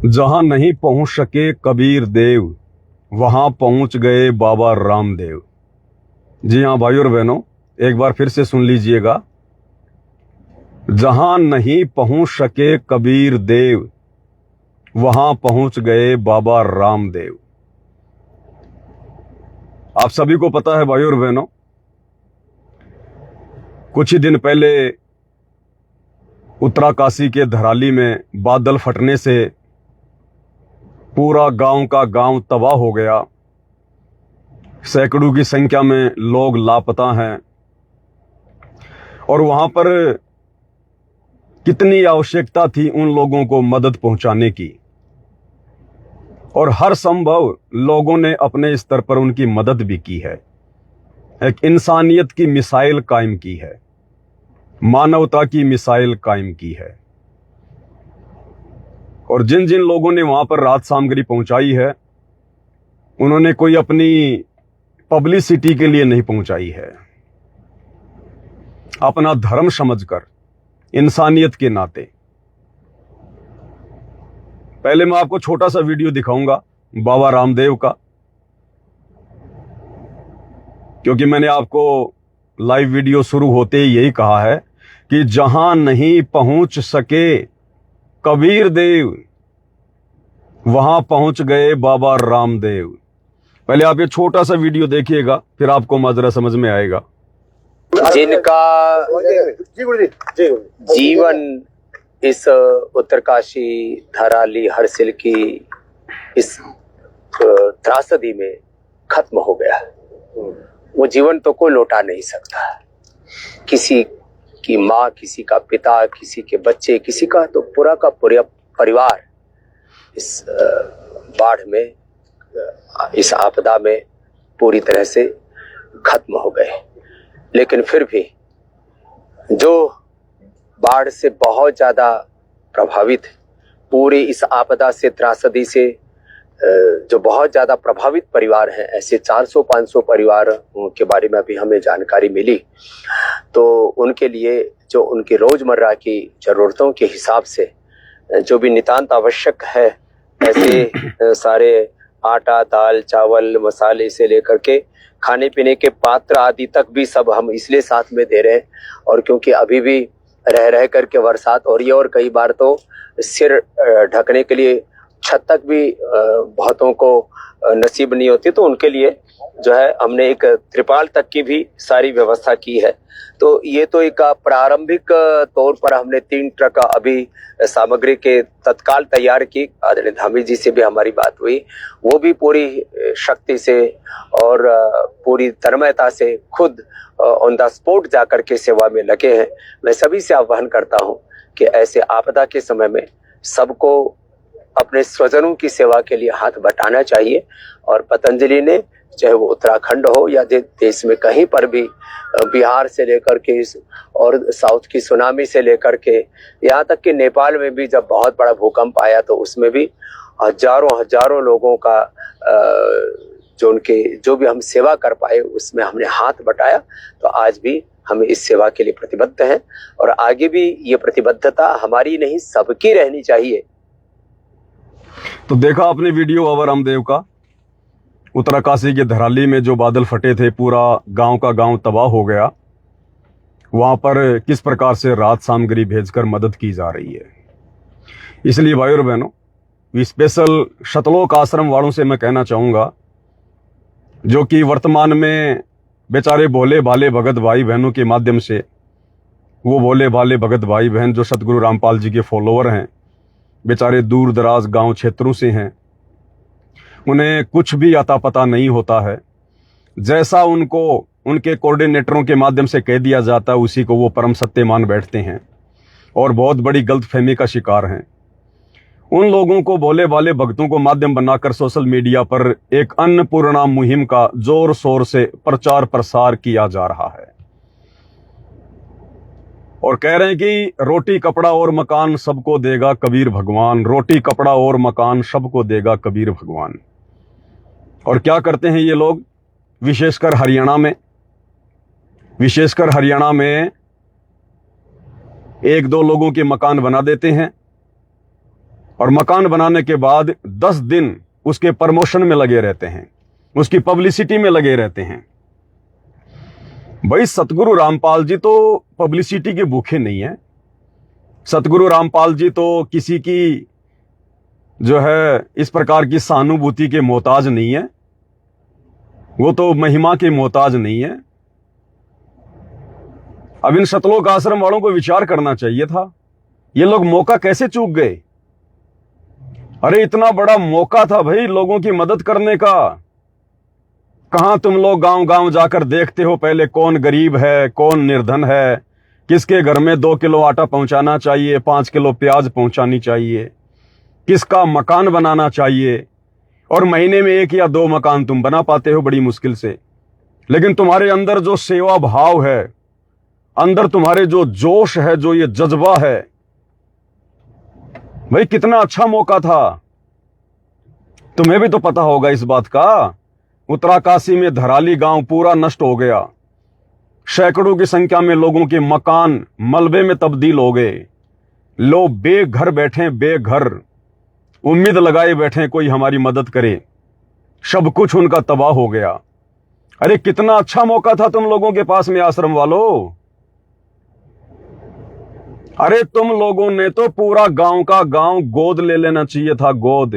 जहां नहीं पहुंच सके कबीर देव, वहां पहुंच गए बाबा रामदेव। जी हाँ भाई और बहनों, एक बार फिर से सुन लीजिएगा। जहां नहीं पहुंच सके कबीर देव, वहां पहुंच गए बाबा रामदेव। आप सभी को पता है भाई और बहनों, कुछ ही दिन पहले उत्तराकाशी के धराली में बादल फटने से पूरा गांव का गांव तबाह हो गया। सैकड़ों की संख्या में लोग लापता हैं और वहां पर कितनी आवश्यकता थी उन लोगों को मदद पहुंचाने की, और हर संभव लोगों ने अपने स्तर पर उनकी मदद भी की है। एक इंसानियत की मिसाइल कायम की है, मानवता की मिसाइल कायम की है। और जिन जिन लोगों ने वहां पर राहत सामग्री पहुंचाई है, उन्होंने कोई अपनी पब्लिसिटी के लिए नहीं पहुंचाई है, अपना धर्म समझकर, इंसानियत के नाते। पहले मैं आपको छोटा सा वीडियो दिखाऊंगा बाबा रामदेव का, क्योंकि मैंने आपको लाइव वीडियो शुरू होते ही यही कहा है कि जहां नहीं पहुंच सके कबीर देव, वहां पहुंच गए बाबा रामदेव। पहले आप ये छोटा सा वीडियो देखिएगा, फिर आपको माजरा समझ में आएगा। जिनका जीवन इस उत्तरकाशी धराली हरसिल की इस त्रासदी में खत्म हो गया, वो जीवन तो कोई लौटा नहीं सकता। किसी की माँ, किसी का पिता, किसी के बच्चे, किसी का तो पूरा का पूरा परिवार इस बाढ़ में, इस आपदा में पूरी तरह से खत्म हो गए। लेकिन फिर भी जो बाढ़ से बहुत ज्यादा प्रभावित, पूरी इस आपदा से, त्रासदी से जो बहुत ज्यादा प्रभावित परिवार हैं, ऐसे 400-500 परिवार के बारे में अभी हमें जानकारी मिली। तो उनके लिए जो उनकी रोजमर्रा की जरूरतों के हिसाब से जो भी नितांत आवश्यक है, ऐसे सारे आटा, दाल, चावल, मसाले से लेकर के खाने पीने के पात्र आदि तक भी सब हम इसलिए साथ में दे रहे हैं। और क्योंकि अभी भी रह करके बरसात हो रही है और कई बार तो सिर ढकने के लिए छत तक भी बहुतों को नसीब नहीं होती, तो उनके लिए जो है हमने एक त्रिपाल तक की भी सारी व्यवस्था की है। तो ये तो एक प्रारंभिक तौर पर हमने 3 ट्रक अभी सामग्री के तत्काल तैयार की। आदरणीय धामी जी से भी हमारी बात हुई, वो भी पूरी शक्ति से और पूरी तन्मयता से खुद ऑन द स्पॉट जाकर के सेवा में लगे हैं। मैं सभी से आह्वान करता हूं कि ऐसे आपदा के समय में सबको अपने स्वजनों की सेवा के लिए हाथ बटाना चाहिए। और पतंजलि ने, चाहे वो उत्तराखंड हो या देश में कहीं पर भी, बिहार से लेकर के और साउथ की सुनामी से लेकर के यहाँ तक कि नेपाल में भी जब बहुत बड़ा भूकंप आया तो उसमें भी हजारों लोगों का जो भी हम सेवा कर पाए उसमें हमने हाथ बटाया। तो आज भी हम इस सेवा के लिए प्रतिबद्ध हैं और आगे भी ये प्रतिबद्धता हमारी नहीं, सबकी रहनी चाहिए। तो देखा आपने वीडियो बाबा रामदेव का। उत्तराकाशी के धराली में जो बादल फटे थे, पूरा गांव का गांव तबाह हो गया। वहां पर किस प्रकार से राहत सामग्री भेजकर मदद की जा रही है। इसलिए भाई और बहनों, स्पेशल शतलोक आश्रम वालों से मैं कहना चाहूंगा, जो कि वर्तमान में बेचारे भोले भाले भगत भाई बहनों के माध्यम से, वो भोले भाले भगत भाई बहन जो सतगुरु रामपाल जी के फॉलोअर हैं, बेचारे दूर दराज गांव क्षेत्रों से हैं, उन्हें कुछ भी अता पता नहीं होता है। जैसा उनको उनके कोऑर्डिनेटरों के माध्यम से कह दिया जाता है, उसी को वो परम सत्य मान बैठते हैं और बहुत बड़ी गलतफहमी का शिकार हैं। उन लोगों को, भोले भाले भक्तों को माध्यम बनाकर सोशल मीडिया पर एक अन्नपूर्णा मुहिम का जोर शोर से प्रचार प्रसार किया जा रहा है और कह रहे हैं कि रोटी कपड़ा और मकान सबको देगा कबीर भगवान, रोटी कपड़ा और मकान सबको देगा कबीर भगवान। और क्या करते हैं ये लोग, विशेषकर हरियाणा में 1-2 लोगों के मकान बना देते हैं और मकान बनाने के बाद 10 दिन उसके प्रमोशन में लगे रहते हैं, उसकी पब्लिसिटी में लगे रहते हैं। भाई सतगुरु रामपाल जी तो पब्लिसिटी के भूखे नहीं है। सतगुरु रामपाल जी तो किसी की जो है इस प्रकार की सहानुभूति के मोहताज नहीं है, वो तो महिमा के मोहताज नहीं है। अब इन सतलोक आश्रम वालों को विचार करना चाहिए था, ये लोग मौका कैसे चूक गए। अरे इतना बड़ा मौका था भाई लोगों की मदद करने का। कहां तुम लोग गांव गांव जाकर देखते हो पहले कौन गरीब है, कौन निर्धन है, किसके घर में 2 किलो आटा पहुंचाना चाहिए, 5 किलो प्याज पहुंचानी चाहिए, किसका मकान बनाना चाहिए। और महीने में 1 या 2 मकान तुम बना पाते हो बड़ी मुश्किल से। लेकिन तुम्हारे अंदर जो सेवा भाव है, अंदर तुम्हारे जो जोश है, जो ये जज्बा है, भाई कितना अच्छा मौका था। तुम्हें भी तो पता होगा इस बात का। उत्तराकाशी में धराली गांव पूरा नष्ट हो गया। सैकड़ों की संख्या में लोगों के मकान मलबे में तब्दील हो गए। लोग बेघर बैठे, बेघर, उम्मीद लगाए बैठे कोई हमारी मदद करे। सब कुछ उनका तबाह हो गया। अरे कितना अच्छा मौका था तुम लोगों के पास में आश्रम वालों। अरे तुम लोगों ने तो पूरा गांव का गांव गोद ले लेना चाहिए था, गोद।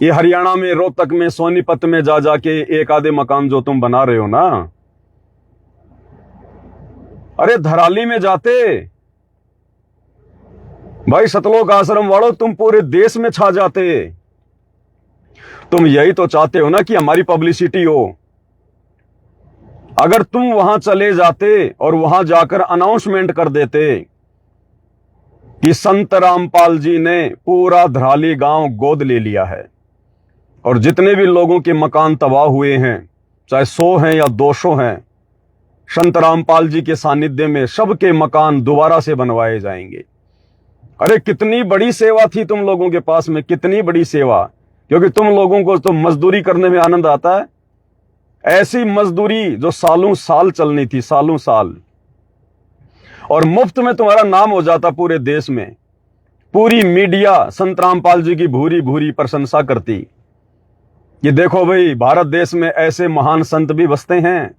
ये हरियाणा में रोहतक में सोनीपत में जा जाके 1 आधे मकान जो तुम बना रहे हो ना, अरे धराली में जाते भाई सतलोक आश्रम वालों, तुम पूरे देश में छा जाते। तुम यही तो चाहते हो ना कि हमारी पब्लिसिटी हो। अगर तुम वहां चले जाते और वहां जाकर अनाउंसमेंट कर देते कि संत रामपाल जी ने पूरा धराली गांव गोद ले लिया है और जितने भी लोगों के मकान तबाह हुए हैं, चाहे 100 हैं या 200 हैं, संत रामपाल जी के सानिध्य में सबके मकान दोबारा से बनवाए जाएंगे। अरे कितनी बड़ी सेवा थी तुम लोगों के पास में, कितनी बड़ी सेवा। क्योंकि तुम लोगों को तो मजदूरी करने में आनंद आता है। ऐसी मजदूरी जो सालों साल चलनी थी, सालों साल, और मुफ्त में तुम्हारा नाम हो जाता पूरे देश में। पूरी मीडिया संत रामपाल जी की भूरी भूरी प्रशंसा करती कि देखो भाई भारत देश में ऐसे महान संत भी बसते हैं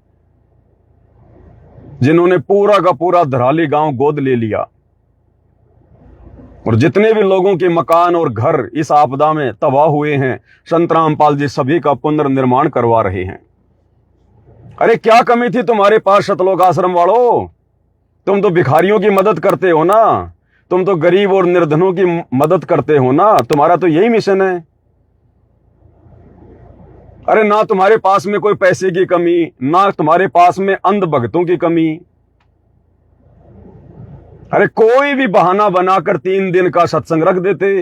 जिन्होंने पूरा का पूरा धराली गांव गोद ले लिया। और जितने भी लोगों के मकान और घर इस आपदा में तबाह हुए हैं, संत रामपाल जी सभी का पुनर्निर्माण करवा रहे हैं। अरे क्या कमी थी तुम्हारे पास सतलोक आश्रम वालों। तुम तो भिखारियों की मदद करते हो ना, तुम तो गरीब और निर्धनों की मदद करते हो ना, तुम्हारा तो यही मिशन है। अरे ना तुम्हारे पास में कोई पैसे की कमी, ना तुम्हारे पास में अंध भक्तों की कमी। अरे कोई भी बहाना बनाकर 3 दिन का सत्संग रख देते।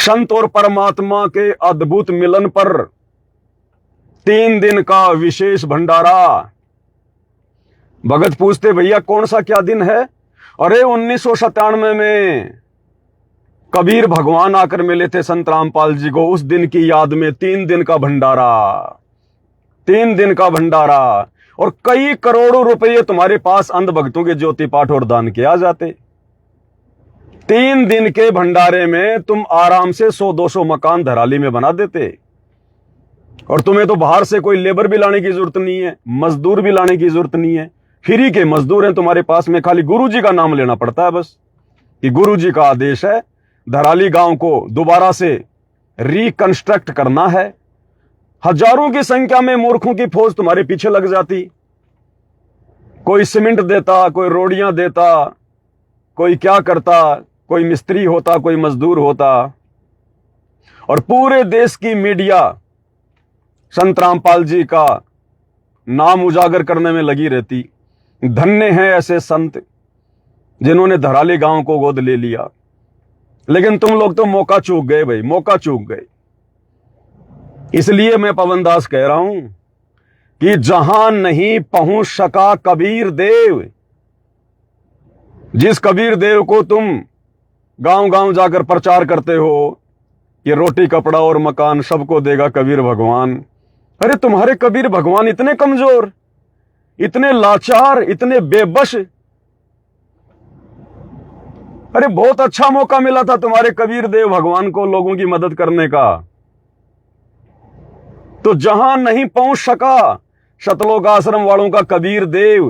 संत और परमात्मा के अद्भुत मिलन पर 3 दिन का विशेष भंडारा। भगत पूछते भैया कौन सा क्या दिन है। अरे 1997 में कबीर भगवान आकर मिले थे संत रामपाल जी को, उस दिन की याद में 3 दिन का भंडारा, 3 दिन का भंडारा। और कई करोड़ों रुपए तुम्हारे पास अंध भक्तों के ज्योति पाठ और दान के आ जाते। 3 दिन के भंडारे में तुम आराम से 100-200 मकान धराली में बना देते। और तुम्हें तो बाहर से कोई लेबर भी लाने की जरूरत नहीं है, मजदूर भी लाने की जरूरत नहीं है। फ्री के मजदूर हैं तुम्हारे पास में, खाली गुरुजी का नाम लेना पड़ता है बस कि गुरुजी का आदेश है धराली गांव को दोबारा से रिकंस्ट्रक्ट करना है। हजारों की संख्या में मूर्खों की फौज तुम्हारे पीछे लग जाती। कोई सीमेंट देता, कोई रोड़ियां देता, कोई क्या करता, कोई मिस्त्री होता, कोई मजदूर होता। और पूरे देश की मीडिया संत रामपाल जी का नाम उजागर करने में लगी रहती। धन्य हैं ऐसे संत जिन्होंने धराली गांव को गोद ले लिया। लेकिन तुम लोग तो मौका चूक गए भाई, मौका चूक गए। इसलिए मैं पवन दास कह रहा हूं कि जहां नहीं पहुंच सका कबीर देव, जिस कबीर देव को तुम गांव गांव जाकर प्रचार करते हो कि रोटी कपड़ा और मकान सबको देगा कबीर भगवान, अरे तुम्हारे कबीर भगवान इतने कमजोर, इतने लाचार, इतने बेबस अरे बहुत अच्छा मौका मिला था तुम्हारे कबीर देव भगवान को लोगों की मदद करने का, तो जहां नहीं पहुंच सका सतलोक आश्रम वालों का कबीर देव,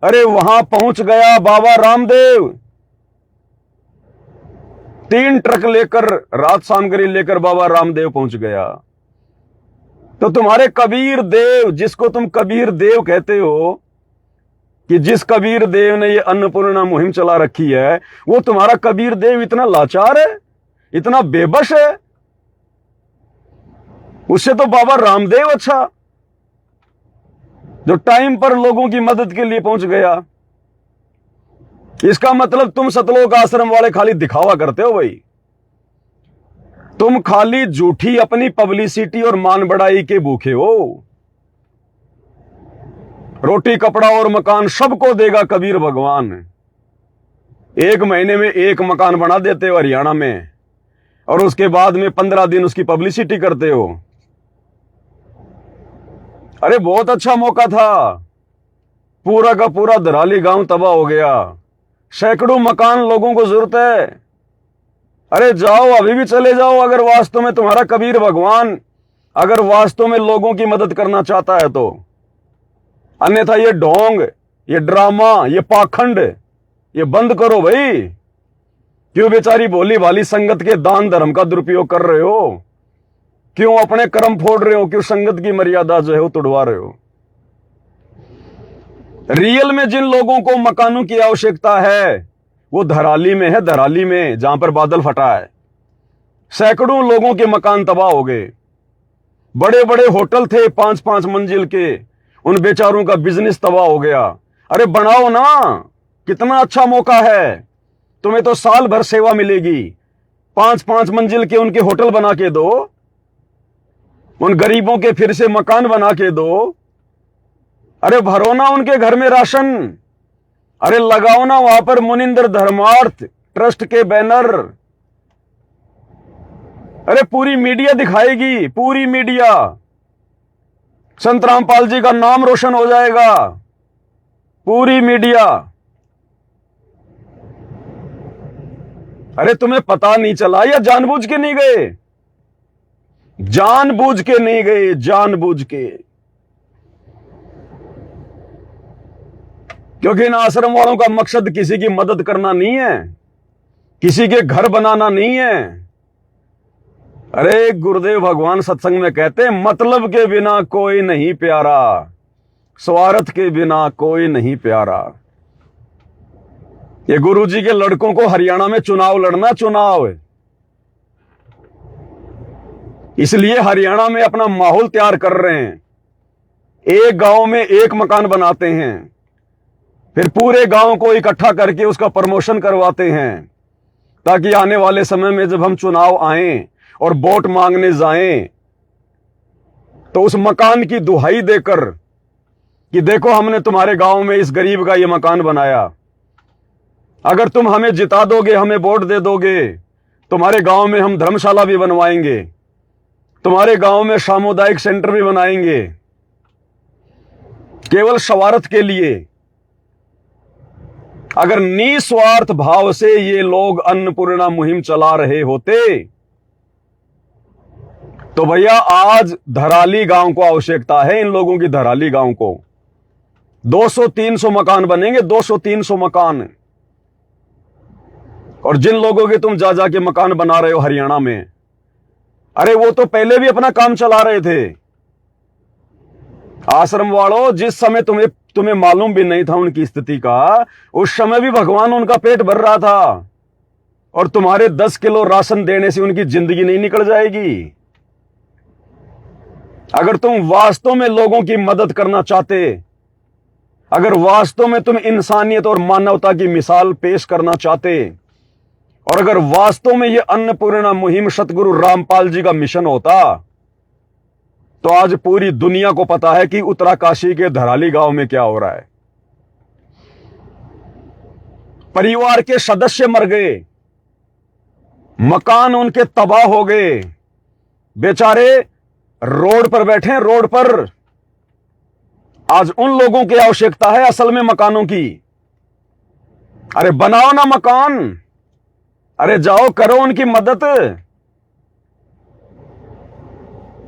अरे वहां पहुंच गया बाबा रामदेव। 3 ट्रक लेकर रात सामग्री लेकर बाबा रामदेव पहुंच गया। तो तुम्हारे कबीर देव, जिसको तुम कबीर देव कहते हो, कि जिस कबीर देव ने ये अन्नपूर्णा मुहिम चला रखी है, वो तुम्हारा कबीर देव इतना लाचार है, इतना बेबस है। उससे तो बाबा रामदेव अच्छा, जो टाइम पर लोगों की मदद के लिए पहुंच गया। इसका मतलब तुम सतलोक आश्रम वाले खाली दिखावा करते हो भाई। तुम खाली झूठी अपनी पब्लिसिटी और मान बढ़ाई के भूखे हो। रोटी कपड़ा और मकान सबको देगा कबीर भगवान। 1 महीने में 1 मकान बना देते हो हरियाणा में, और उसके बाद में 15 दिन उसकी पब्लिसिटी करते हो। अरे बहुत अच्छा मौका था, पूरा का पूरा धराली गांव तबाह हो गया, सैकड़ों मकान लोगों को जरूरत है। अरे जाओ, अभी भी चले जाओ, अगर वास्तव में तुम्हारा कबीर भगवान अगर वास्तव में लोगों की मदद करना चाहता है तो। अन्यथा ये ढोंग, ये ड्रामा, ये पाखंड, ये बंद करो भाई। क्यों बेचारी भोली भाली संगत के दान धर्म का दुरुपयोग कर रहे हो? क्यों अपने कर्म फोड़ रहे हो? क्यों संगत की मर्यादा जो है वो तोड़वा रहे हो? रियल में जिन लोगों को मकानों की आवश्यकता है वो धराली में है, धराली में, जहां पर बादल फटा है। सैकड़ों लोगों के मकान तबाह हो गए। बड़े बड़े होटल थे 5-5 मंजिल के, उन बेचारों का बिजनेस तबाह हो गया। अरे बनाओ ना, कितना अच्छा मौका है, तुम्हें तो साल भर सेवा मिलेगी। 5-5 मंजिल के उनके होटल बना के दो, उन गरीबों के फिर से मकान बना के दो। अरे भरो ना उनके घर में राशन। अरे लगाओ ना वहां पर मुनिंदर धर्मार्थ ट्रस्ट के बैनर। अरे पूरी मीडिया दिखाएगी, पूरी मीडिया। संत रामपाल जी का नाम रोशन हो जाएगा, पूरी मीडिया। अरे तुम्हें पता नहीं चला या जानबूझ के नहीं गए? जानबूझ के नहीं गए, जानबूझ के। क्योंकि इन आश्रम वालों का मकसद किसी की मदद करना नहीं है, किसी के घर बनाना नहीं है। अरे गुरुदेव भगवान सत्संग में कहते हैं, मतलब के बिना कोई नहीं प्यारा, स्वार्थ के बिना कोई नहीं प्यारा। ये गुरु जी के लड़कों को हरियाणा में चुनाव लड़ना, चुनाव, इसलिए हरियाणा में अपना माहौल तैयार कर रहे हैं। एक गांव में 1 मकान बनाते हैं, फिर पूरे गांव को इकट्ठा करके उसका प्रमोशन करवाते हैं, ताकि आने वाले समय में जब हम चुनाव आए और वोट मांगने जाएं तो उस मकान की दुहाई देकर कि देखो हमने तुम्हारे गांव में इस गरीब का ये मकान बनाया, अगर तुम हमें जिता दोगे, हमें वोट दे दोगे, तुम्हारे गांव में हम धर्मशाला भी बनवाएंगे, तुम्हारे गांव में सामुदायिक सेंटर भी बनाएंगे। केवल स्वार्थ के लिए, अगर निस्वार्थ भाव से ये लोग अन्नपूर्णा मुहिम चला रहे होते तो भैया आज धराली गांव को आवश्यकता है, इन लोगों की धराली गांव को 200-300 मकान बनेंगे, 200-300 मकान। और जिन लोगों के तुम जा के मकान बना रहे हो हरियाणा में, अरे वो तो पहले भी अपना काम चला रहे थे। आश्रम वालों, जिस समय तुम्हें मालूम भी नहीं था उनकी स्थिति का, उस समय भी भगवान उनका पेट भर रहा था, और तुम्हारे 10 किलो राशन देने से उनकी जिंदगी नहीं निकल जाएगी। अगर तुम वास्तव में लोगों की मदद करना चाहते, अगर वास्तव में तुम इंसानियत और मानवता की मिसाल पेश करना चाहते, और अगर वास्तव में यह अन्नपूर्णा मुहिम सतगुरु रामपाल जी का मिशन होता, तो आज पूरी दुनिया को पता है कि उत्तराकाशी के धराली गांव में क्या हो रहा है। परिवार के सदस्य मर गए, मकान उनके तबाह हो गए, बेचारे रोड पर बैठे हैं, रोड पर। आज उन लोगों की आवश्यकता है असल में मकानों की। अरे बनाओ ना मकान, अरे जाओ करो उनकी मदद।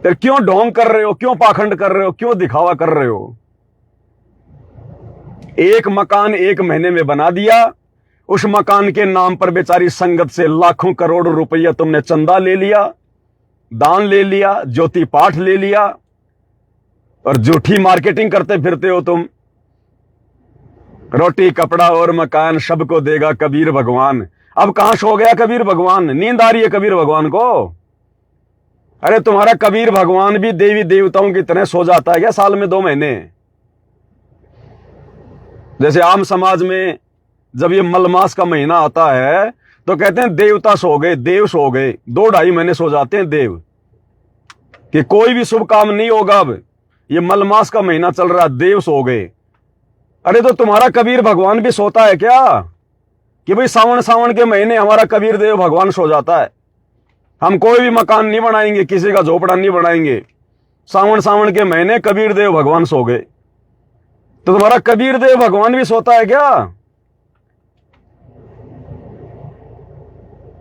फिर क्यों ढोंग कर रहे हो, क्यों पाखंड कर रहे हो, क्यों दिखावा कर रहे हो? एक मकान 1 महीने में बना दिया, उस मकान के नाम पर बेचारी संगत से लाखों करोड़ों रुपया तुमने चंदा ले लिया, दान ले लिया, ज्योति पाठ ले लिया, और झूठी मार्केटिंग करते फिरते हो तुम। रोटी कपड़ा और मकान सबको देगा कबीर भगवान। अब कहां सो गया कबीर भगवान? नींद आ रही है कबीर भगवान को? अरे तुम्हारा कबीर भगवान भी देवी देवताओं की तरह सो जाता है क्या साल में 2 महीने? जैसे आम समाज में जब ये मलमास का महीना आता है तो कहते हैं देवता सो गए, देव सो गए। 2-2.5 महीने सो जाते हैं देव, कि कोई भी शुभ काम नहीं होगा। अब ये मलमास का महीना चल रहा, देव सो गए। अरे तो तुम्हारा कबीर भगवान भी सोता है क्या? कि भाई सावन के महीने हमारा कबीर देव भगवान सो जाता है, हम कोई भी मकान नहीं बनाएंगे, किसी का झोपड़ा नहीं बनाएंगे, सावन के महीने कबीर देव भगवान सो गए। तो तुम्हारा कबीर देव भगवान भी सोता है क्या?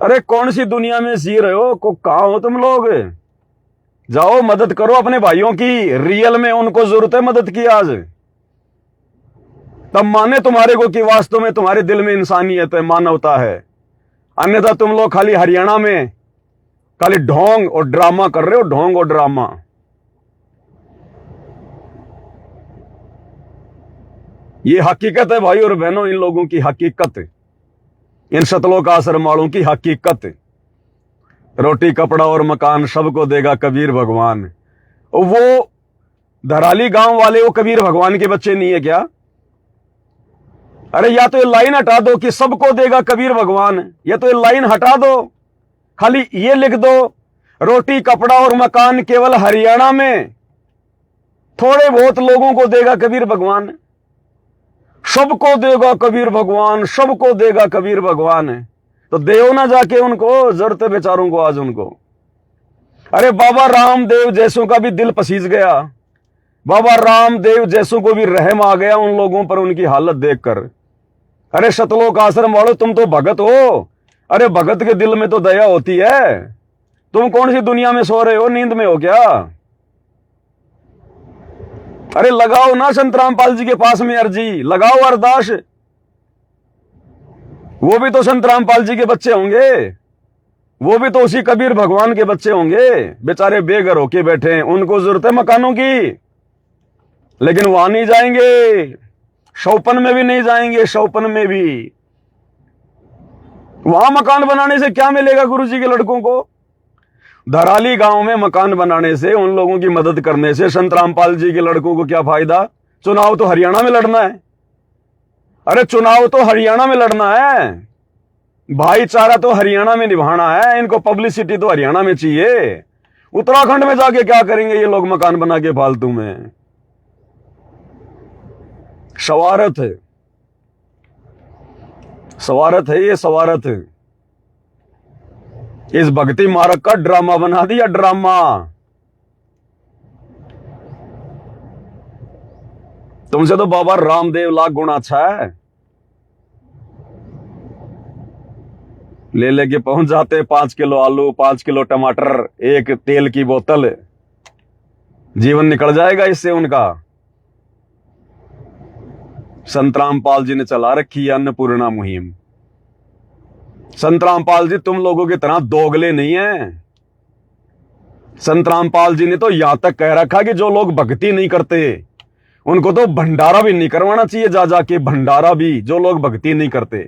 अरे कौन सी दुनिया में जी रहे हो? कहां हो तुम लोग? जाओ मदद करो अपने भाइयों की, रियल में उनको जरूरत है मदद की आज। तब माने तुम्हारे को कि वास्तव में तुम्हारे दिल में इंसानियत है, मानवता है। अन्यथा तुम लोग खाली हरियाणा में खाली ढोंग और ड्रामा कर रहे हो, ढोंग और ड्रामा। ये हकीकत है भाई और बहनों, इन लोगों की हकीकत, इन सतलोक आश्रम वालों की हकीकत। रोटी कपड़ा और मकान सबको देगा कबीर भगवान। वो धराली गांव वाले वो कबीर भगवान के बच्चे नहीं है क्या? अरे या तो ये लाइन हटा दो कि सबको देगा कबीर भगवान, या तो ये लाइन हटा दो, खाली ये लिख दो रोटी कपड़ा और मकान केवल हरियाणा में थोड़े बहुत लोगों को देगा कबीर भगवान, सबको देगा कबीर भगवान, सबको देगा कबीर भगवान। तो देव ना जाके उनको, जरूरत है बेचारों को आज उनको। अरे बाबा रामदेव जैसों का भी दिल पसीज गया, बाबा रामदेव जैसों को भी रहम आ गया उन लोगों पर, उनकी हालत देखकर। अरे सतलोक आश्रम वालों, तुम तो भगत हो। अरे भगत के दिल में तो दया होती है। तुम कौन सी दुनिया में सो रहे हो, नींद में हो क्या? अरे लगाओ ना संत रामपाल जी के पास में अर्जी, लगाओ अरदास। वो भी तो संत रामपाल जी के बच्चे होंगे, वो भी तो उसी कबीर भगवान के बच्चे होंगे। बेचारे बेघर होके बैठे हैं, उनको जरूरत है मकानों की, लेकिन वहां नहीं जाएंगे, शौपन में भी नहीं जाएंगे। शौपन में भी वहां मकान बनाने से क्या मिलेगा गुरुजी के लड़कों को? धराली गांव में मकान बनाने से, उन लोगों की मदद करने से संत रामपाल जी के लड़कों को क्या फायदा? चुनाव तो हरियाणा में लड़ना है। अरे चुनाव तो हरियाणा में लड़ना है, भाईचारा तो हरियाणा में निभाना है, इनको पब्लिसिटी तो हरियाणा में चाहिए। उत्तराखंड में जाके क्या करेंगे ये लोग मकान बना के फालतू में? सवारत है, सवारत है, ये सवारत है। इस भक्ति मार्ग का ड्रामा बना दिया, ड्रामा। तुमसे तो बाबा रामदेव लाख गुना अच्छा है। ले लेके पहुंच जाते 5 किलो आलू, 5 किलो टमाटर, एक तेल की बोतल, जीवन निकल जाएगा इससे उनका। संत रामपाल जी ने चला रखी है अन्नपूर्णा मुहिम। संत रामपाल जी तुम लोगों की तरह दोगले नहीं है। संत रामपाल जी ने तो यहां तक कह रखा कि जो लोग भक्ति नहीं करते उनको तो भंडारा भी नहीं करवाना चाहिए, जा जाके भंडारा भी, जो लोग भक्ति नहीं करते।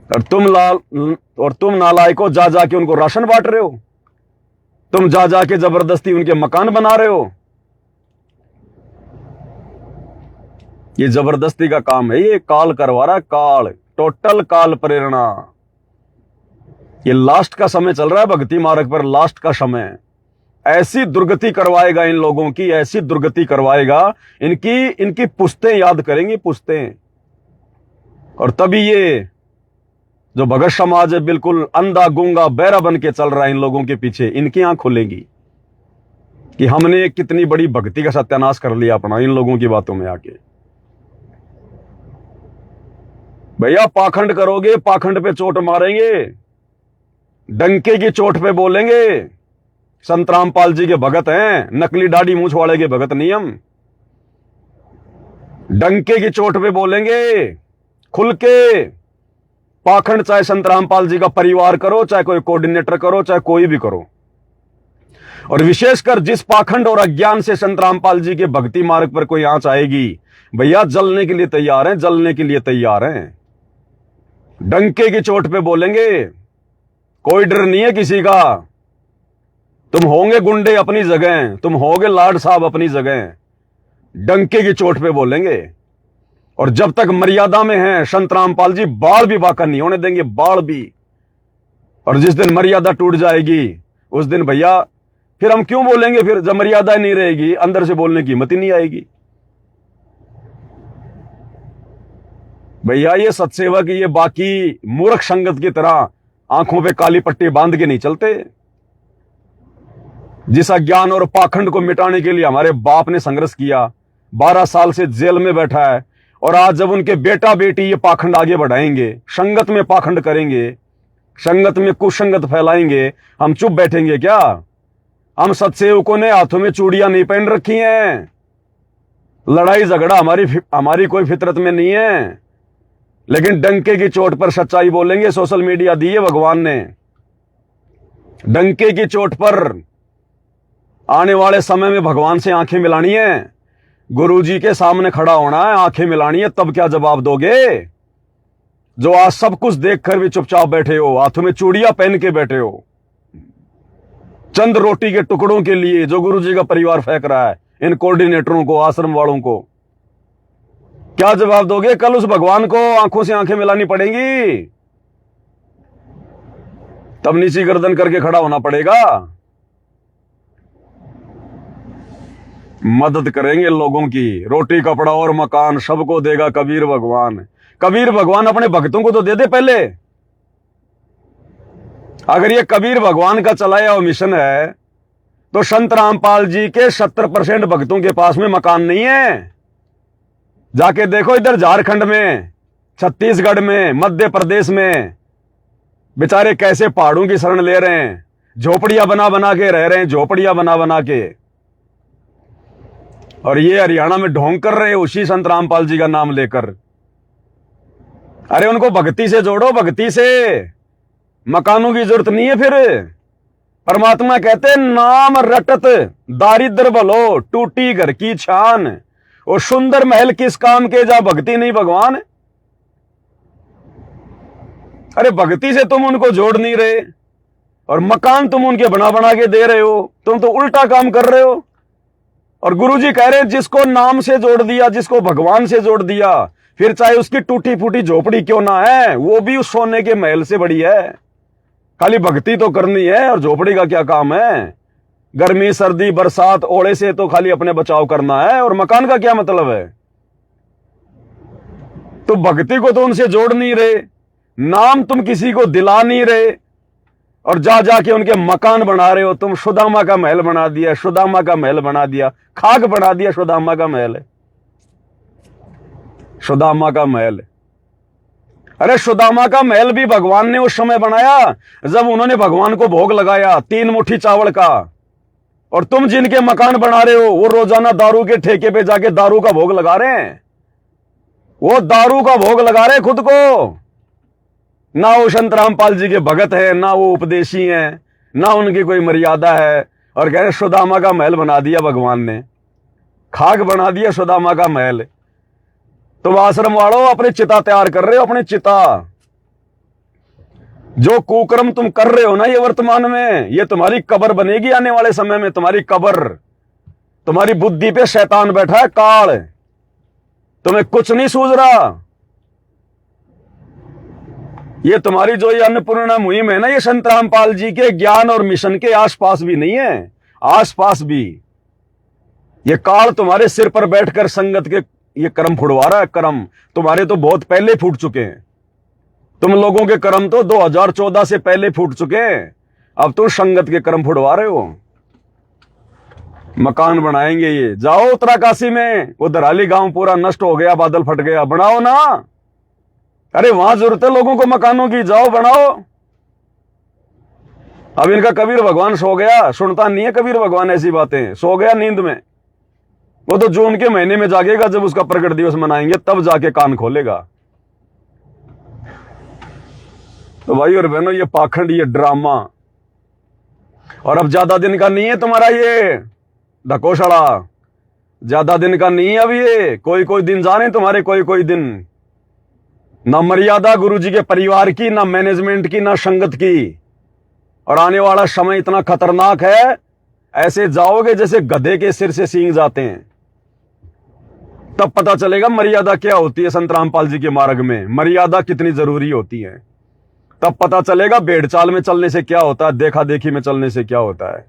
और तुम नालायकों जा जाके उनको राशन बांट रहे हो, तुम जा जाके जबरदस्ती उनके मकान बना रहे हो। ये जबरदस्ती का काम है, ये काल करवा रहा है, काल, टोटल काल प्रेरणा। ये लास्ट का समय चल रहा है भक्ति मार्ग पर, लास्ट का समय। ऐसी दुर्गति करवाएगा इन लोगों की, ऐसी दुर्गति करवाएगा, इनकी पुश्तें याद करेंगी, पुश्तें। और तभी ये जो भगत समाज है बिल्कुल अंधा गूंगा बहरा बन के चल रहा है इन लोगों के पीछे, इनकी आंख खुलेंगी कि हमने कितनी बड़ी भक्ति का सत्यानाश कर लिया अपना इन लोगों की बातों में आके। भैया पाखंड करोगे, पाखंड पे चोट मारेंगे, डंके की चोट पे बोलेंगे। संत रामपाल जी के भगत हैं, नकली दाढ़ी मूंछ वाले के भगत नहीं हम। डंके की चोट पे बोलेंगे खुल के। पाखंड चाहे संत रामपाल जी का परिवार करो, चाहे कोई कोऑर्डिनेटर करो, चाहे कोई भी करो, और विशेषकर जिस पाखंड और अज्ञान से संत रामपाल जी के भक्ति मार्ग पर कोई आंच आएगी, भैया जलने के लिए तैयार हैं, जलने के लिए तैयार हैं। डंके की चोट पे बोलेंगे, कोई डर नहीं है किसी का। तुम होंगे गुंडे अपनी जगह, तुम होंगे लाड साहब अपनी जगह, डंके की चोट पे बोलेंगे। और जब तक मर्यादा में हैं संत रामपाल जी, बाल भी बाका नहीं होने देंगे, बाल भी। और जिस दिन मर्यादा टूट जाएगी उस दिन भैया फिर हम क्यों बोलेंगे? फिर जब मर्यादा नहीं रहेगी, अंदर से बोलने की हिम्मत ही नहीं आएगी। भैया ये सत्सेवक, ये बाकी मूर्ख संगत की तरह आंखों पे काली पट्टी बांध के नहीं चलते। जिस अज्ञान और पाखंड को मिटाने के लिए हमारे बाप ने संघर्ष किया, 12 साल से जेल में बैठा है, और आज जब उनके बेटा बेटी ये पाखंड आगे बढ़ाएंगे, संगत में पाखंड करेंगे, संगत में कुसंगत फैलाएंगे, हम चुप बैठेंगे क्या? हम सत्सेवकों ने हाथों में चूड़ियां नहीं पहन रखी हैं। लड़ाई झगड़ा हमारी कोई फितरत में नहीं है, लेकिन डंके की चोट पर सच्चाई बोलेंगे। सोशल मीडिया दी है भगवान ने, डंके की चोट पर आने वाले समय में भगवान से आंखें मिलानी है, गुरुजी के सामने खड़ा होना है, आंखें मिलानी है, तब क्या जवाब दोगे? जो आज सब कुछ देखकर भी चुपचाप बैठे हो, हाथों में चूड़ियां पहन के बैठे हो, चंद रोटी के टुकड़ों के लिए जो गुरुजी का परिवार फेंक रहा है, इन कोऑर्डिनेटरों को, आश्रम वालों को, क्या जवाब दोगे? कल उस भगवान को आंखों से आंखें मिलानी पड़ेंगी, तब नीची गर्दन करके खड़ा होना पड़ेगा। मदद करेंगे लोगों की, रोटी कपड़ा और मकान सबको देगा कबीर भगवान। कबीर भगवान अपने भक्तों को तो दे दे पहले। अगर ये कबीर भगवान का चलाया हुआ मिशन है, तो संत रामपाल जी के 70% भक्तों के पास में मकान नहीं है। जाके देखो इधर झारखंड में, छत्तीसगढ़ में, मध्य प्रदेश में, बेचारे कैसे पहाड़ों की शरण ले रहे हैं, झोपड़ियां बना बना के रह रहे हैं, झोपड़ियां बना बना के। और ये हरियाणा में ढोंग कर रहे हैं उसी संत रामपाल जी का नाम लेकर। अरे उनको भक्ति से जोड़ो, भक्ति से। मकानों की जरूरत नहीं है। फिर परमात्मा कहते नाम रटत दारिद्र भलो, टूटी घर की छान, और सुंदर महल किस काम के जा भक्ति नहीं भगवान। अरे भक्ति से तुम उनको जोड़ नहीं रहे, और मकान तुम उनके बना बना के दे रहे हो। तुम तो उल्टा काम कर रहे हो। और गुरुजी कह रहे हैं जिसको नाम से जोड़ दिया, जिसको भगवान से जोड़ दिया, फिर चाहे उसकी टूटी फूटी झोपड़ी क्यों ना है, वो भी उस सोने के महल से बड़ी है। खाली भक्ति तो करनी है, और झोपड़ी का क्या काम है? गर्मी सर्दी बरसात ओले से तो खाली अपने बचाव करना है, और मकान का क्या मतलब है? तो भक्ति को तो उनसे जोड़ नहीं रहे, नाम तुम किसी को दिला नहीं रहे, और जा जाके उनके मकान बना रहे हो। तुम सुदामा का महल बना दिया, सुदामा का महल बना दिया, खाक बना दिया सुदामा का महल, सुदामा का महल। अरे सुदामा का महल भी भगवान ने उस समय बनाया जब उन्होंने भगवान को भोग लगाया 3 मुट्ठी चावल का। और तुम जिनके मकान बना रहे हो, वो रोजाना दारू के ठेके पे जाके दारू का भोग लगा रहे हैं। वो दारू का भोग लगा रहे खुद को। ना वो संत रामपाल जी के भगत है, ना वो उपदेशी हैं, ना उनकी कोई मर्यादा है, और कह रहे सुदामा का महल बना दिया भगवान ने, खाक बना दिया सुदामा का महल। तुम आश्रम वालों अपनी चिता तैयार कर रहे हो, अपनी चिता। जो कुकर्म तुम कर रहे हो ना ये वर्तमान में, ये तुम्हारी कब्र बनेगी आने वाले समय में, तुम्हारी कब्र। तुम्हारी बुद्धि पे शैतान बैठा है, काल। तुम्हें कुछ नहीं सूझ रहा। ये तुम्हारी जो ये अन्नपूर्णा मुहिम है ना, ये संत रामपाल जी के ज्ञान और मिशन के आसपास भी नहीं है, आसपास भी। ये काल तुम्हारे सिर पर बैठकर संगत के ये कर्म फुड़वा रहा है। कर्म तुम्हारे तो बहुत पहले फूट चुके हैं। तुम लोगों के कर्म तो 2014 से पहले फूट चुके हैं। अब तुम संगत के कर्म फुड़वा रहे हो। मकान बनाएंगे ये। जाओ उत्तराकाशी में, वो दराली गांव पूरा नष्ट हो गया, बादल फट गया, बनाओ ना। अरे वहां जरूरत है लोगों को मकानों की, जाओ बनाओ। अब इनका कबीर भगवान सो गया, सुनता नहीं है कबीर भगवान ऐसी बातें, सो गया नींद में। वो तो जून के महीने में जागेगा, जब उसका प्रकट दिवस मनाएंगे तब जाके कान खोलेगा। तो भाई और बहनों, ये पाखंड, ये ड्रामा, और अब ज्यादा दिन का नहीं है तुम्हारा ये ढकोसड़ा, ज्यादा दिन का नहीं है अब ये। कोई कोई दिन जाने तुम्हारे, कोई कोई दिन। ना मर्यादा गुरुजी के परिवार की, ना मैनेजमेंट की, ना संगत की। और आने वाला समय इतना खतरनाक है, ऐसे जाओगे जैसे गधे के सिर से सींग जाते हैं। तब पता चलेगा मर्यादा क्या होती है। संत रामपाल जी के मार्ग में मर्यादा कितनी जरूरी होती है। तब पता चलेगा भेड़ चाल में चलने से क्या होता है, देखा देखी में चलने से क्या होता है।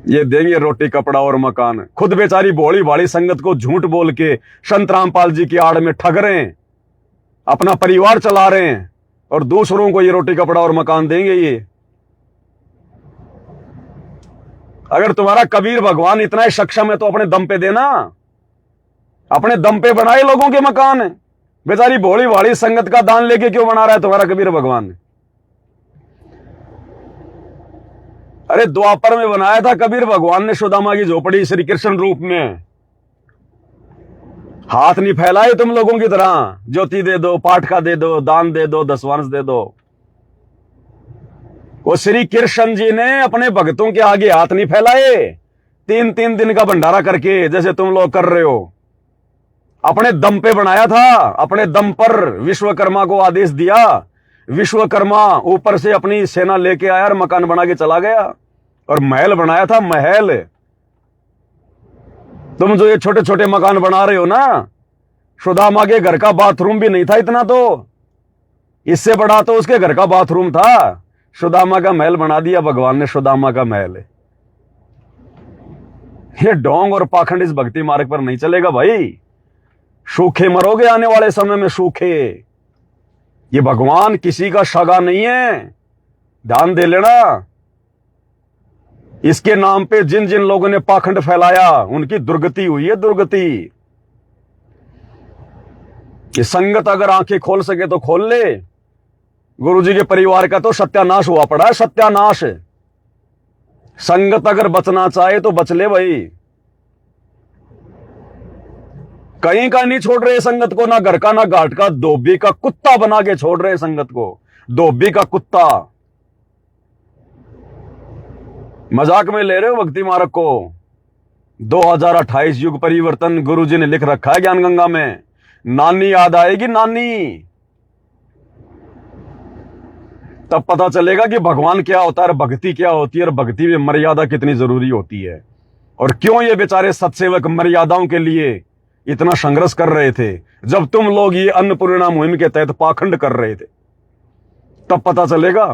ये देंगे रोटी कपड़ा और मकान, खुद बेचारी भोली भाली संगत को झूठ बोल के संत रामपाल जी की आड़ में ठग रहे हैं, अपना परिवार चला रहे हैं, और दूसरों को ये रोटी कपड़ा और मकान देंगे ये। अगर तुम्हारा कबीर भगवान इतना ही सक्षम है तो अपने दम पे देना, अपने दम पे बनाए लोगों के मकान। बेचारी भोली भाली संगत का दान लेके क्यों बना रहा है तुम्हारा कबीर भगवान? अरे द्वापर में बनाया था कबीर भगवान ने सुदामा की झोपड़ी श्री कृष्ण रूप में। हाथ नहीं फैलाए तुम लोगों की तरह, ज्योति दे दो, पाठ का दे दो, दान दे दो, दसवांश दे दो। वो श्री कृष्ण जी ने अपने भक्तों के आगे हाथ नहीं फैलाए, 3-3 दिन का भंडारा करके जैसे तुम लोग कर रहे हो। अपने दम पे बनाया था, अपने दम पर विश्वकर्मा को आदेश दिया। विश्वकर्मा ऊपर से अपनी सेना लेके आया और मकान बना के चला गया, और महल बनाया था, महल। तुम जो ये छोटे छोटे मकान बना रहे हो ना, सुदामा के घर का बाथरूम भी नहीं था इतना, तो इससे बड़ा तो उसके घर का बाथरूम था। सुदामा का महल बना दिया भगवान ने, सुदामा का महल। ये ढोंग और पाखंड इस भक्ति मार्ग पर नहीं चलेगा भाई। सूखे मरोगे आने वाले समय में, सूखे। ये भगवान किसी का सगा नहीं है, ध्यान दे लेना। इसके नाम पे जिन जिन लोगों ने पाखंड फैलाया उनकी दुर्गति हुई है, दुर्गति। ये संगत अगर आंखें खोल सके तो खोल ले। गुरुजी के परिवार का तो सत्यानाश हुआ पड़ा है, सत्यानाश। संगत अगर बचना चाहे तो बच ले भाई। कहीं का नहीं छोड़ रहे संगत को, ना घर का ना घाट का, धोबी का कुत्ता बना के छोड़ रहे संगत को, धोबी का कुत्ता। मजाक में ले रहे हो भक्ति मार्ग को। 2028 युग परिवर्तन गुरुजी ने लिख रखा है ज्ञान गंगा में। नानी याद आएगी, नानी। तब पता चलेगा कि भगवान क्या होता है, भक्ति क्या होती है, और भक्ति में मर्यादा कितनी जरूरी होती है, और क्यों ये बेचारे सत्सेवक मर्यादाओं के लिए इतना संघर्ष कर रहे थे जब तुम लोग ये अन्नपूर्णा मुहिम के तहत पाखंड कर रहे थे। तब पता चलेगा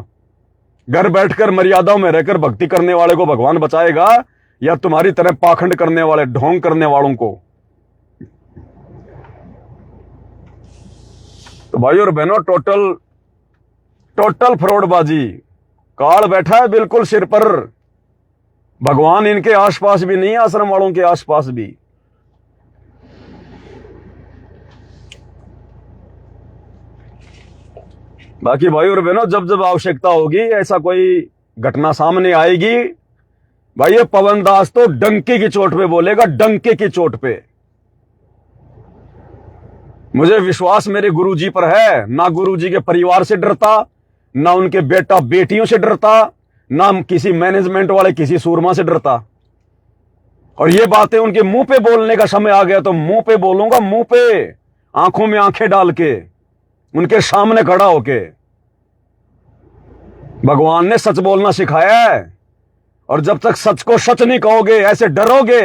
घर बैठकर मर्यादाओं में रहकर भक्ति करने वाले को भगवान बचाएगा, या तुम्हारी तरह पाखंड करने वाले, ढोंग करने वालों को। तो भाई और बहनों, टोटल फ्रॉडबाजी। काल बैठा है बिल्कुल सिर पर। भगवान इनके आसपास भी नहीं है, आश्रम वालों के आसपास भी। बाकी भाई और बहनों, जब जब आवश्यकता होगी, ऐसा कोई घटना सामने आएगी, भाई ये पवन दास तो डंके की चोट पे बोलेगा, डंके की चोट पे। मुझे विश्वास मेरे गुरुजी पर है। ना गुरुजी के परिवार से डरता, ना उनके बेटा बेटियों से डरता, ना किसी मैनेजमेंट वाले किसी सूरमा से डरता। और ये बातें उनके मुंह पे बोलने का समय आ गया तो मुंह पे बोलूंगा, मुंह पे, आंखों में आंखें डाल के, उनके सामने खड़ा होके। भगवान ने सच बोलना सिखाया है, और जब तक सच को सच नहीं कहोगे, ऐसे डरोगे,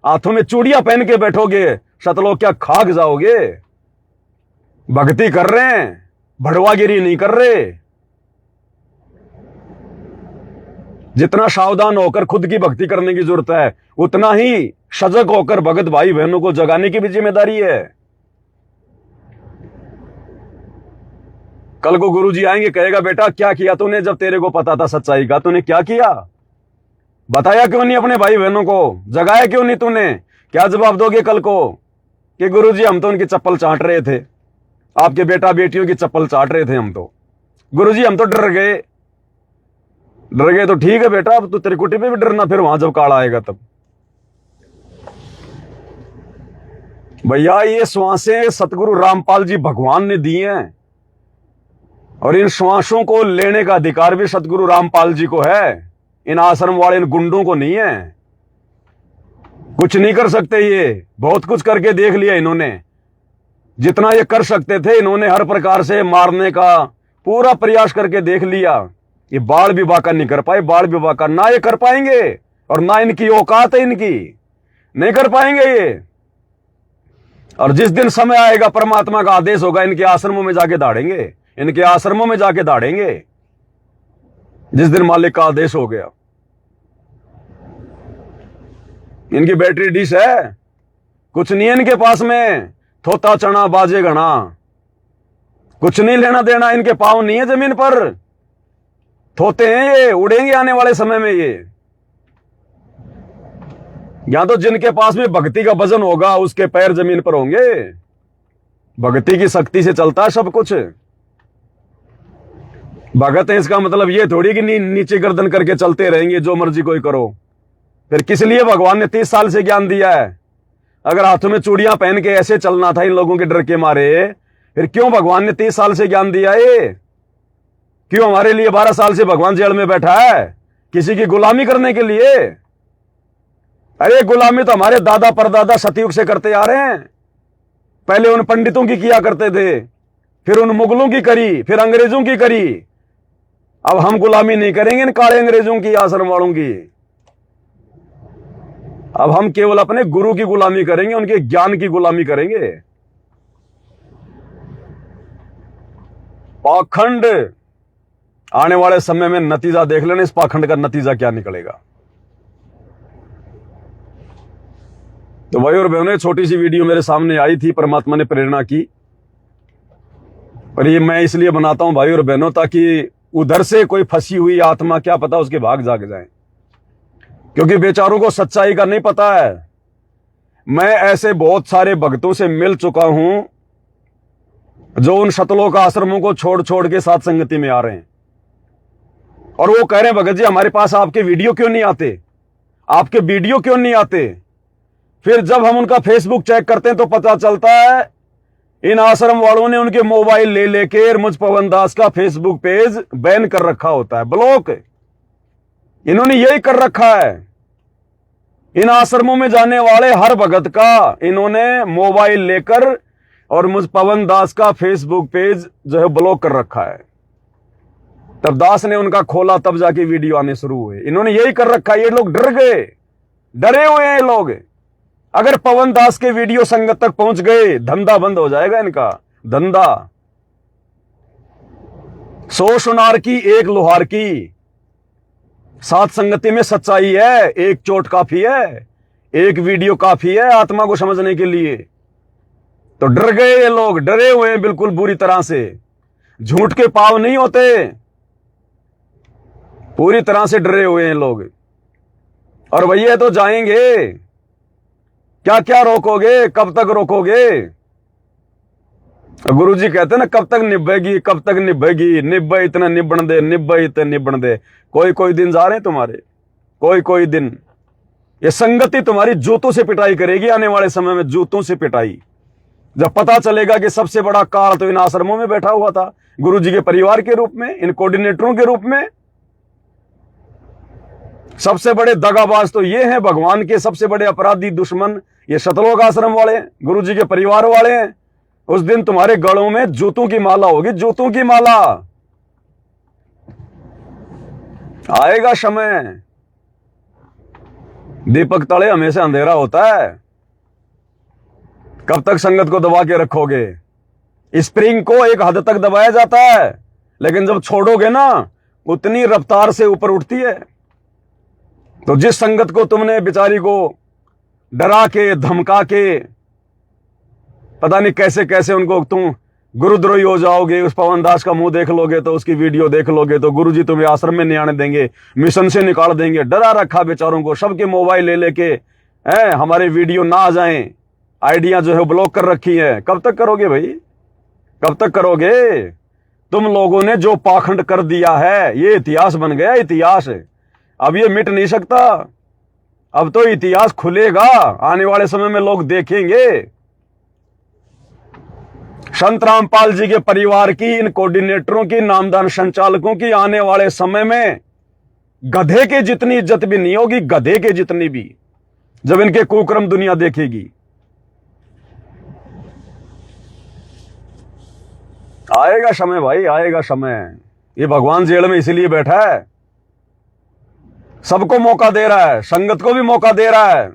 हाथों में चूड़ियां पहन के बैठोगे, सतलोक क्या खाक जाओगे। भक्ति कर रहे हैं, भड़वागिरी नहीं कर रहे। जितना सावधान होकर खुद की भक्ति करने की जरूरत है, उतना ही सजग होकर भगत भाई बहनों को जगाने की भी जिम्मेदारी है। कल को गुरुजी आएंगे, कहेगा बेटा क्या किया तूने, जब तेरे को पता था सच्चाई का, तूने क्या किया? बताया क्यों नहीं अपने भाई बहनों को? जगाया क्यों नहीं तूने? क्या जवाब दोगे कल को कि गुरुजी हम तो उनकी चप्पल चाट रहे थे, आपके बेटा बेटियों की चप्पल चाट रहे थे हम तो। गुरुजी हम तो डर गए तो ठीक है बेटा, अब तो त्रिकुटी पे भी डरना फिर वहां जब काल आएगा तब। भैया ये श्वासें सतगुरु रामपाल जी भगवान ने दी हैं और इन श्वासों को लेने का अधिकार भी सतगुरु रामपाल जी को है, इन आश्रम वाले इन गुंडों को नहीं है। कुछ नहीं कर सकते, ये बहुत कुछ करके देख लिया इन्होंने। जितना ये कर सकते थे इन्होंने हर प्रकार से मारने का पूरा प्रयास करके देख लिया। ये बाल विवाह का नहीं कर पाए, बाल विवाह का ना ये कर पाएंगे और ना इनकी औकात है, इनकी नहीं कर पाएंगे ये। और जिस दिन समय आएगा परमात्मा का आदेश होगा, इनके आश्रमों में जाके दाड़ेंगे, इनके आश्रमों में जाके दाड़ेंगे जिस दिन मालिक का आदेश हो गया। इनकी बैटरी डिश है, कुछ नहीं है इनके पास में, थोता चना बाजे घना, कुछ नहीं लेना देना, इनके पांव नहीं है जमीन पर, थोते हैं ये, उड़ेंगे आने वाले समय में ये। यहां तो जिनके पास में भक्ति का वजन होगा उसके पैर जमीन पर होंगे। भक्ति की शक्ति से चलता है सब कुछ। भगत है इसका मतलब ये थोड़ी कि नीचे गर्दन करके चलते रहेंगे, जो मर्जी कोई करो। फिर किस लिए भगवान ने 30 साल से ज्ञान दिया है? अगर हाथों में चूड़ियां पहन के ऐसे चलना था इन लोगों के डर के मारे, फिर क्यों भगवान ने 30 साल से ज्ञान दिया है? क्यों हमारे लिए 12 साल से भगवान जेल में बैठा है? किसी की गुलामी करने के लिए? अरे गुलामी तो हमारे दादा परदादा सतयुग से करते आ रहे हैं। पहले उन पंडितों की किया करते थे, फिर उन मुगलों की करी, फिर अंग्रेजों की करी। अब हम गुलामी नहीं करेंगे इन काले अंग्रेजों की, आश्रम वालों की। अब हम केवल अपने गुरु की गुलामी करेंगे, उनके ज्ञान की गुलामी करेंगे। पाखंड आने वाले समय में नतीजा देख लेना, इस पाखंड का नतीजा क्या निकलेगा। तो भाई और बहनों, छोटी सी वीडियो मेरे सामने आई थी, परमात्मा ने प्रेरणा की। और ये मैं इसलिए बनाता हूं भाई और बहनों, ताकि उधर से कोई फंसी हुई आत्मा क्या पता उसके भाग जाग जाए, क्योंकि बेचारों को सच्चाई का नहीं पता है। मैं ऐसे बहुत सारे भक्तों से मिल चुका हूं जो उन शतलोक आश्रमों को छोड़ छोड़ के साथ संगति में आ रहे हैं, और वो कह रहे हैं भगत जी हमारे पास आपके वीडियो क्यों नहीं आते, आपके वीडियो क्यों नहीं आते। फिर जब हम उनका फेसबुक चेक करते हैं तो पता चलता है इन आश्रम वालों ने उनके मोबाइल ले लेकर मुझ पवन दास का फेसबुक पेज बैन कर रखा होता है, ब्लॉक। इन्होंने यही कर रखा है। इन आश्रमों में जाने वाले हर भगत का इन्होंने मोबाइल लेकर और मुझ पवन दास का फेसबुक पेज जो है ब्लॉक कर रखा है। तब दास ने उनका खोला, तब जाके वीडियो आने शुरू हुए। इन्होंने यही कर रखा है। ये लोग डर गए, डरे हुए हैं ये लोग। अगर पवन दास के वीडियो संगत तक पहुंच गए, धंधा बंद हो जाएगा इनका, धंधा। 100 सुनार की एक लोहार की, साथ संगति में सच्चाई है। एक चोट काफी है, एक वीडियो काफी है आत्मा को समझने के लिए। तो डर गए ये लोग, डरे हुए हैं बिल्कुल बुरी तरह से। झूठ के पाव नहीं होते, पूरी तरह से डरे हुए हैं लोग। और भैया तो जाएंगे, क्या क्या रोकोगे, कब तक रोकोगे। गुरुजी कहते हैं ना, कब तक निभेगी, कब तक निभेगी, निभे इतना निबण दे, निभे इतने निबण दे। कोई कोई दिन जा रहे हैं तुम्हारे, कोई कोई दिन। ये संगति तुम्हारी जूतों से पिटाई करेगी आने वाले समय में, जूतों से पिटाई। जब पता चलेगा कि सबसे बड़ा काल तो इन आश्रमों में बैठा हुआ था, गुरुजी के परिवार के रूप में, इन कोऑर्डिनेटरों के रूप में। सबसे बड़े दगाबाज तो ये हैं, भगवान के सबसे बड़े अपराधी दुश्मन ये शतलोक आश्रम वाले, गुरुजी के परिवार वाले हैं। उस दिन तुम्हारे गलों में जूतों की माला होगी, जूतों की माला। आएगा समय, दीपक तले हमेशा अंधेरा होता है। कब तक संगत को दबा के रखोगे। स्प्रिंग को एक हद तक दबाया जाता है, लेकिन जब छोड़ोगे ना उतनी रफ्तार से ऊपर उठती है। तो जिस संगत को तुमने बेचारी को डरा के धमका के पता नहीं कैसे कैसे उनको तुम गुरुद्रोही हो जाओगे, उस पवन दास का मुंह देख लोगे तो, उसकी वीडियो देख लोगे तो गुरुजी तुम्हें आश्रम में नहीं आने देंगे, मिशन से निकाल देंगे। डरा रखा बेचारों को, सबके मोबाइल ले लेके हमारे वीडियो ना आ जाएं, आइडिया जो है ब्लॉक कर रखी है। कब तक करोगे भाई, कब तक करोगे? तुम लोगों ने जो पाखंड कर दिया है ये इतिहास बन गया, इतिहास। अब ये मिट नहीं सकता। अब तो इतिहास खुलेगा, आने वाले समय में लोग देखेंगे। संत रामपाल जी के परिवार की, इन कोऑर्डिनेटरों की, नामदान संचालकों की आने वाले समय में गधे के जितनी इज्जत भी नहीं होगी, गधे के जितनी भी, जब इनके कुकर्म दुनिया देखेगी। आएगा समय भाई, आएगा समय। ये भगवान जेल में इसीलिए बैठा है, सबको मौका दे रहा है, संगत को भी मौका दे रहा है।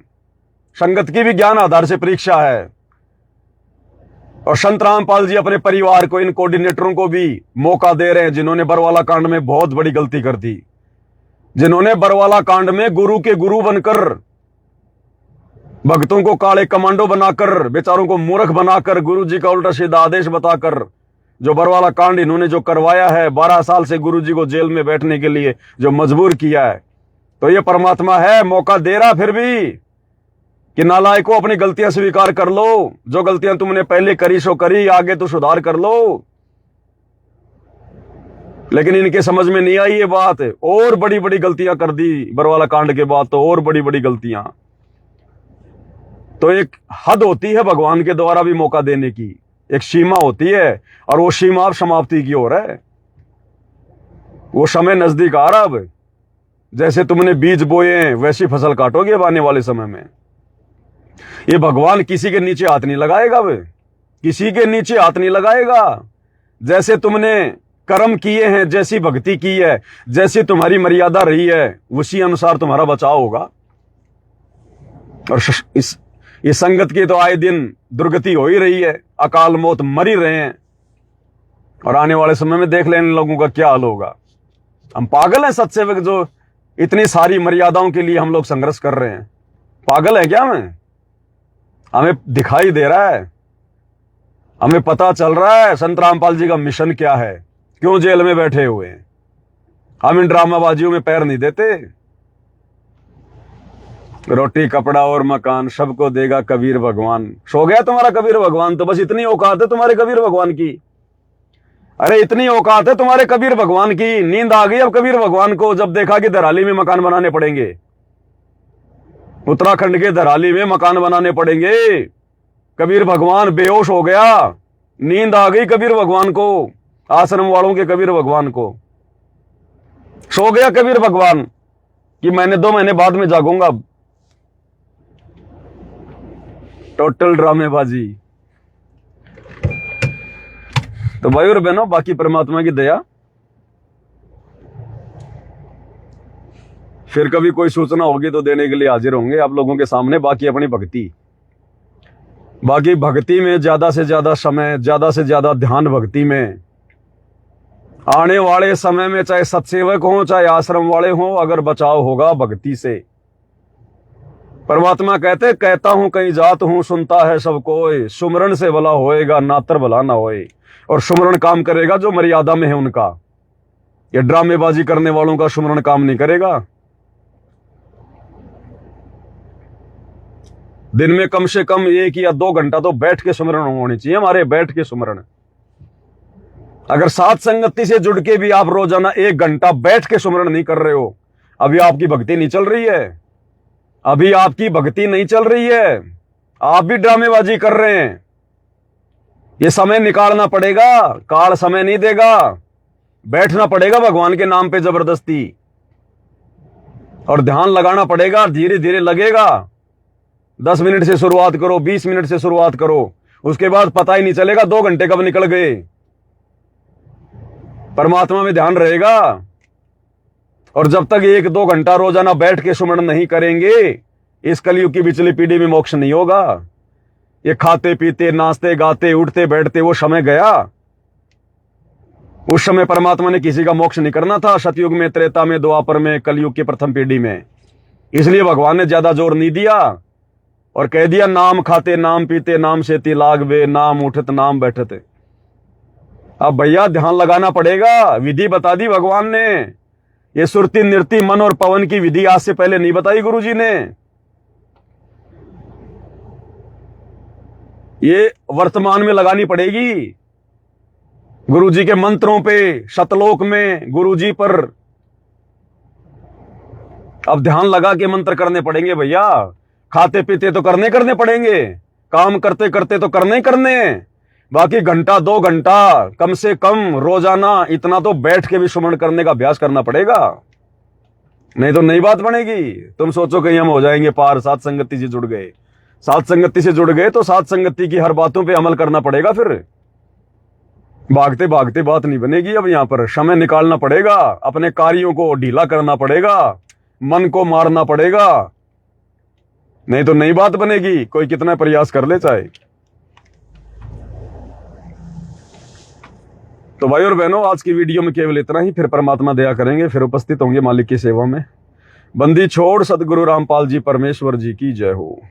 संगत की भी ज्ञान आधार से परीक्षा है। और संत रामपाल जी अपने परिवार को, इन कोऑर्डिनेटरों को भी मौका दे रहे हैं, जिन्होंने बरवाला कांड में बहुत बड़ी गलती कर दी, जिन्होंने बरवाला कांड में गुरु के गुरु बनकर, भक्तों को काले कमांडो बनाकर, बेचारों को मूर्ख बनाकर, गुरु जी का उल्टा सीधा आदेश बताकर जो बरवाला कांड इन्होंने जो करवाया है, 12 साल से गुरु जी को जेल में बैठने के लिए जो मजबूर किया है, तो ये परमात्मा है, मौका दे रहा फिर भी कि नालायकों अपनी गलतियां स्वीकार कर लो। जो गलतियां तुमने पहले करी सो करी, आगे तो सुधार कर लो। लेकिन इनके समझ में नहीं आई ये बात, और बड़ी बड़ी गलतियां कर दी बरवाला कांड के बाद, तो और बड़ी बड़ी गलतियां। तो एक हद होती है भगवान के द्वारा भी मौका देने की, एक सीमा होती है, और वो सीमा अब समाप्ति की ओर है। वो समय नजदीक आ रहा। अब जैसे तुमने बीज बोए वैसी फसल काटोगे अब आने वाले समय में। ये भगवान किसी के नीचे हाथ नहीं लगाएगा, वे किसी के नीचे हाथ नहीं लगाएगा। जैसे तुमने कर्म किए हैं, जैसी भक्ति की है, जैसी तुम्हारी मर्यादा रही है, उसी अनुसार तुम्हारा बचाव होगा। और इस संगत की तो आए दिन दुर्गति हो ही रही है, अकाल मौत मर ही रहे हैं। और आने वाले समय में देख लेने लोगों का क्या हाल होगा। हम पागल हैं सत्सेवक, जो इतनी सारी मर्यादाओं के लिए हम लोग संघर्ष कर रहे हैं? पागल है क्या? हमें दिखाई दे रहा है, हमें पता चल रहा है संत रामपाल जी का मिशन क्या है, क्यों जेल में बैठे हुए हैं। हम इन ड्रामाबाजियों में पैर नहीं देते। रोटी कपड़ा और मकान सबको देगा कबीर भगवान। सो गया तुम्हारा कबीर भगवान? तो बस इतनी औकात है तुम्हारे कबीर भगवान की। अरे इतनी औकात है तुम्हारे कबीर भगवान की। नींद आ गई अब कबीर भगवान को, जब देखा कि धराली में मकान बनाने पड़ेंगे, उत्तराखंड के धराली में मकान बनाने पड़ेंगे। कबीर भगवान बेहोश हो गया, नींद आ गई कबीर भगवान को, आश्रम वालों के कबीर भगवान को। सो गया कबीर भगवान कि मैंने 2 महीने बाद में जागूंगा। टोटल ड्रामेबाजी। तो भाई और बहनों, बाकी परमात्मा की दया। फिर कभी कोई सूचना होगी तो देने के लिए हाजिर होंगे आप लोगों के सामने। बाकी अपनी भक्ति, बाकी भक्ति में ज्यादा से ज्यादा समय, ज्यादा से ज्यादा ध्यान भक्ति में। आने वाले समय में चाहे सत्सेवक हो, चाहे आश्रम वाले हो, अगर बचाव होगा भक्ति से। परमात्मा कहते, कहता हूं कहीं जात हूं, सुनता है सब कोई, सुमरण से भला होएगा, नातर भला ना होए। और सुमरण काम करेगा जो मर्यादा में है उनका। ये ड्रामेबाजी करने वालों का सुमरण काम नहीं करेगा। दिन में कम से कम 1 या 2 घंटा तो बैठ के सुमरण होनी चाहिए हमारे, बैठ के सुमरण। अगर साथ संगति से जुड़ के भी आप रोजाना 1 घंटा बैठ के सुमरण नहीं कर रहे हो, अभी आपकी भक्ति नहीं चल रही है, अभी आपकी भक्ति नहीं चल रही है, आप भी ड्रामेबाजी कर रहे हैं। ये समय निकालना पड़ेगा, काल समय नहीं देगा। बैठना पड़ेगा भगवान के नाम पे जबरदस्ती, और ध्यान लगाना पड़ेगा, धीरे धीरे लगेगा। 10 मिनट से शुरुआत करो, 20 मिनट से शुरुआत करो, उसके बाद पता ही नहीं चलेगा 2 घंटे कब निकल गए। परमात्मा में ध्यान रहेगा। और जब तक 1-2 घंटा रोजाना बैठ के सुमरण नहीं करेंगे, इस कलयुग की पिछली पीढ़ी में मोक्ष नहीं होगा। ये खाते पीते, नाचते गाते, उठते बैठते वो समय गया। उस समय परमात्मा ने किसी का मोक्ष नहीं करना था, सतयुग में, त्रेता में, द्वापर में, कलयुग की प्रथम पीढ़ी में। इसलिए भगवान ने ज्यादा जोर नहीं दिया और कह दिया, नाम खाते नाम पीते नाम सेती लागवे, नाम उठत नाम बैठते। अब भैया ध्यान लगाना पड़ेगा। विधि बता दी भगवान ने। ये सुरती, नृत्य, मन और पवन की विधि आज से पहले नहीं बताई गुरुजी ने। ये वर्तमान में लगानी पड़ेगी। गुरुजी के मंत्रों पे, शतलोक में गुरुजी पर अब ध्यान लगा के मंत्र करने पड़ेंगे भैया। खाते पीते तो करने पड़ेंगे, काम करते करते तो करने। बाकी घंटा 2 घंटा कम से कम रोजाना इतना तो बैठ के भी सुमरण करने का अभ्यास करना पड़ेगा, नहीं तो नई बात बनेगी। तुम सोचो कहीं हम हो जाएंगे पार, साथ संगति से जुड़ गए। साथ संगति से जुड़ गए तो साथ संगति की हर बातों पे अमल करना पड़ेगा। फिर भागते भागते बात नहीं बनेगी। अब यहां पर समय निकालना पड़ेगा, अपने कार्यों को ढीला करना पड़ेगा, मन को मारना पड़ेगा, नहीं तो नई बात बनेगी, कोई कितना प्रयास कर ले चाहे। तो भाई और बहनों, आज की वीडियो में केवल इतना ही। फिर परमात्मा दया करेंगे, फिर उपस्थित होंगे मालिक की सेवा में। बंदी छोड़ सदगुरु रामपाल जी परमेश्वर जी की जय हो।